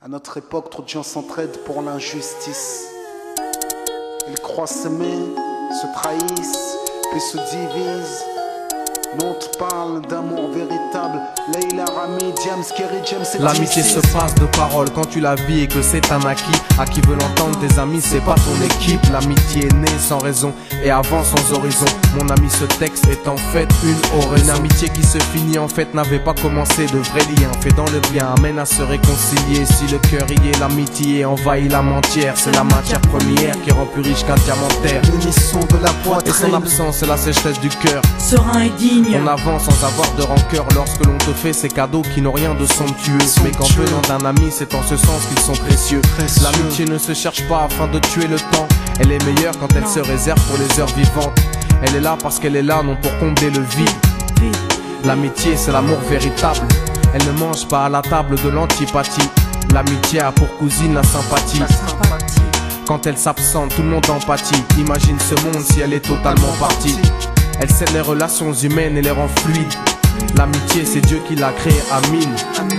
À notre époque, trop de gens s'entraident pour l'injustice. Ils croient s'aimer, se trahissent, puis se divisent. Nous on te parle d'amour véritable. Leila, Rami, Diams, Kerry, James et l'amitié se passe de paroles quand tu la vis et que c'est un acquis. À qui veut l'entendre, tes amis, c'est pas ton équipe. L'amitié est née sans raison et avance sans horizon. Mon ami, ce texte est en fait une oraison. Une amitié qui se finit en fait n'avait pas commencé. De vrais liens faits dans le bien amènent à se réconcilier. Si le cœur y est, l'amitié envahit l'âme entière. C'est la matière première qui rend plus riche qu'un diamantaire. L'unisson de la poitrine et son absence, c'est la sécheresse du cœur. Serein et digne. On avance sans avoir de rancœur lorsque l'on te fait ces cadeaux qui n'ont rien de somptueux. Mais qu'en venant d'un ami, c'est en ce sens qu'ils sont précieux. L'amitié ne se cherche pas afin de tuer le temps. Elle est meilleure quand elle se réserve pour les heures vivantes. Elle est là parce qu'elle est là, non pour combler le vide. L'amitié, c'est l'amour véritable. Elle ne mange pas à la table de l'antipathie. L'amitié a pour cousine la sympathie. Quand elle s'absente, tout le monde empathie. Imagine ce monde si elle est totalement partie. Elle scelle les relations humaines et les rend fluides. L'amitié, c'est Dieu qui l'a créée, Amin.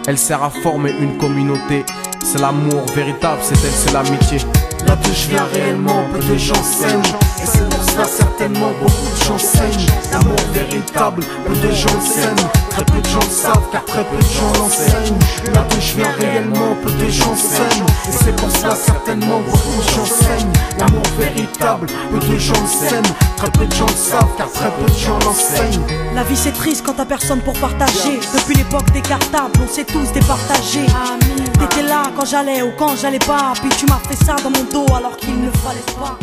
Elle sert à former une communauté. C'est l'amour véritable, c'est elle, c'est l'amitié. Là d'où je viens réellement, peu de gens s'aiment. Et c'est pour cela certainement beaucoup de gens saignent. L'amour véritable, peu de gens s'aiment. Très peu de gens le savent car très peu de gens l'enseignent. Là d'où je viens réellement, peu de gens s'aiment. Et c'est pour cela certainement beaucoup de gens saignent. L'amour véritable, peu de gens le s'aiment. Très peu de gens le savent car très peu de gens l'enseignent. La vie c'est triste quand t'as personne pour partager. Depuis l'époque des cartables, on s'est tous départagés. T'étais là quand j'allais ou quand j'allais pas. Puis tu m'as fait ça dans mon dos alors qu'il ne fallait pas.